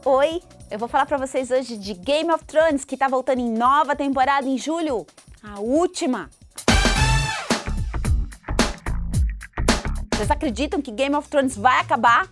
Oi, eu vou falar pra vocês hoje de Game of Thrones, que tá voltando em nova temporada em julho, a última. Vocês acreditam que Game of Thrones vai acabar?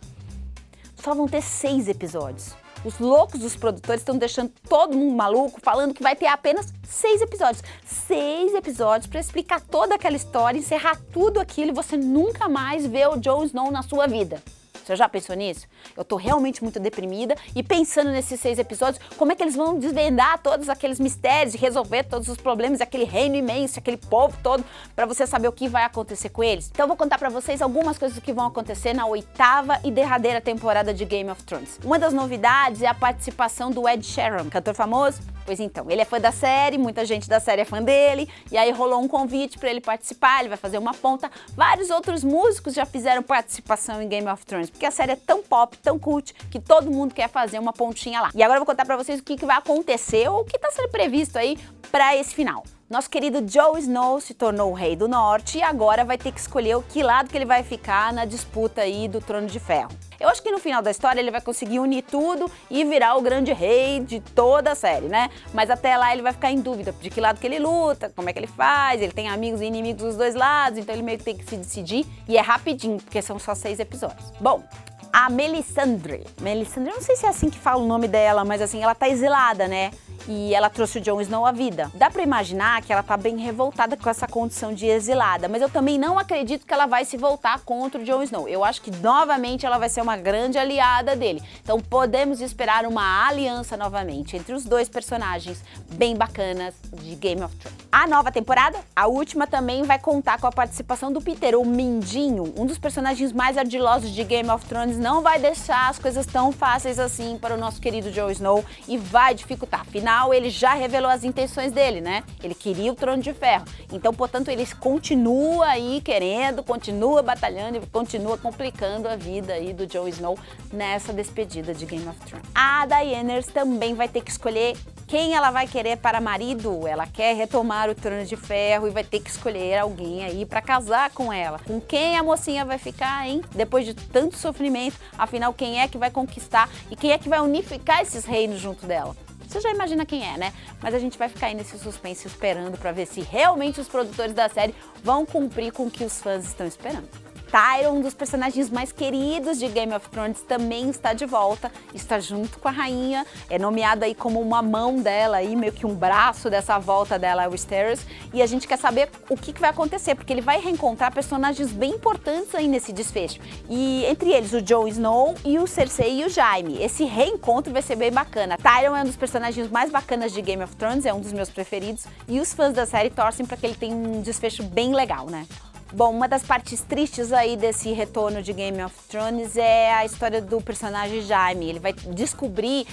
Só vão ter 6 episódios. Os loucos dos produtores estão deixando todo mundo maluco, falando que vai ter apenas 6 episódios. 6 episódios para explicar toda aquela história, encerrar tudo aquilo e você nunca mais vê o Jon Snow na sua vida. Você já pensou nisso? Eu tô realmente muito deprimida e pensando nesses 6 episódios, como é que eles vão desvendar todos aqueles mistérios e resolver todos os problemas daquele reino imenso, aquele povo todo, pra você saber o que vai acontecer com eles. Então eu vou contar pra vocês algumas coisas que vão acontecer na 8ª e derradeira temporada de Game of Thrones. Uma das novidades é a participação do Ed Sheeran, cantor famoso. Pois então, ele é fã da série, muita gente da série é fã dele, e aí rolou um convite para ele participar, ele vai fazer uma ponta. Vários outros músicos já fizeram participação em Game of Thrones, porque a série é tão pop, tão cult, que todo mundo quer fazer uma pontinha lá. E agora eu vou contar para vocês o que vai acontecer, ou o que está sendo previsto aí para esse final. Nosso querido Jon Snow se tornou o Rei do Norte e agora vai ter que escolher o que lado que ele vai ficar na disputa aí do Trono de Ferro. Eu acho que no final da história ele vai conseguir unir tudo e virar o grande rei de toda a série, né? Mas até lá ele vai ficar em dúvida de que lado que ele luta, como é que ele faz, ele tem amigos e inimigos dos dois lados, então ele meio que tem que se decidir e é rapidinho, porque são só 6 episódios. Bom, a Melisandre, eu não sei se é assim que fala o nome dela, mas assim, ela tá exilada, né? E ela trouxe o Jon Snow à vida. Dá pra imaginar que ela tá bem revoltada com essa condição de exilada, mas eu também não acredito que ela vai se voltar contra o Jon Snow. Eu acho que novamente ela vai ser uma grande aliada dele. Então podemos esperar uma aliança novamente entre os dois personagens bem bacanas de Game of Thrones. A nova temporada, a última, também vai contar com a participação do Peter, o Mindinho, um dos personagens mais ardilosos de Game of Thrones. Não vai deixar as coisas tão fáceis assim para o nosso querido Jon Snow e vai dificultar. Afinal, ele já revelou as intenções dele, né? Ele queria o Trono de Ferro. Então, portanto, ele continua aí querendo, continua batalhando e continua complicando a vida aí do Jon Snow nessa despedida de Game of Thrones. A Daenerys também vai ter que escolher quem ela vai querer para marido. Ela quer retomar o Trono de Ferro e vai ter que escolher alguém aí para casar com ela. Com quem a mocinha vai ficar, hein? Depois de tanto sofrimento, afinal, quem é que vai conquistar e quem é que vai unificar esses reinos junto dela? Você já imagina quem é, né? Mas a gente vai ficar aí nesse suspense esperando pra ver se realmente os produtores da série vão cumprir com o que os fãs estão esperando. Tyrion, um dos personagens mais queridos de Game of Thrones, também está de volta, está junto com a rainha, é nomeado aí como uma mão dela, aí, meio que um braço dessa volta dela a Westeros, e a gente quer saber o que vai acontecer, porque ele vai reencontrar personagens bem importantes aí nesse desfecho, e entre eles o Jon Snow e o Cersei e o Jaime. Esse reencontro vai ser bem bacana. Tyrion é um dos personagens mais bacanas de Game of Thrones, é um dos meus preferidos, e os fãs da série torcem para que ele tenha um desfecho bem legal, né? Bom, uma das partes tristes aí desse retorno de Game of Thrones é a história do personagem Jaime. Ele vai descobrir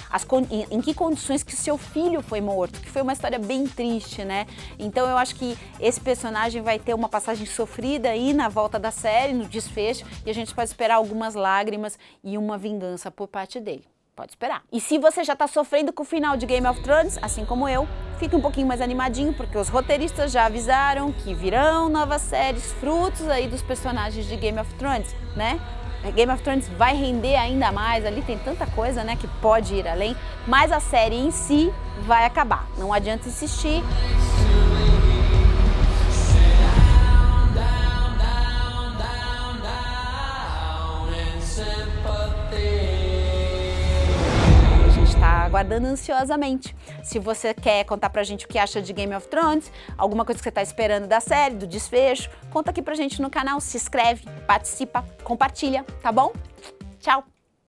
em que condições que seu filho foi morto, que foi uma história bem triste, né? Então eu acho que esse personagem vai ter uma passagem sofrida aí na volta da série, no desfecho, e a gente pode esperar algumas lágrimas e uma vingança por parte dele. Pode esperar. E se você já tá sofrendo com o final de Game of Thrones, assim como eu, fique um pouquinho mais animadinho, porque os roteiristas já avisaram que virão novas séries, frutos aí dos personagens de Game of Thrones, né? Game of Thrones vai render ainda mais, ali tem tanta coisa, né, que pode ir além, mas a série em si vai acabar. Não adianta insistir. Aguardando ansiosamente. Se você quer contar pra gente o que acha de Game of Thrones, alguma coisa que você tá esperando da série, do desfecho, conta aqui pra gente no canal, se inscreve, participa, compartilha, tá bom? Tchau!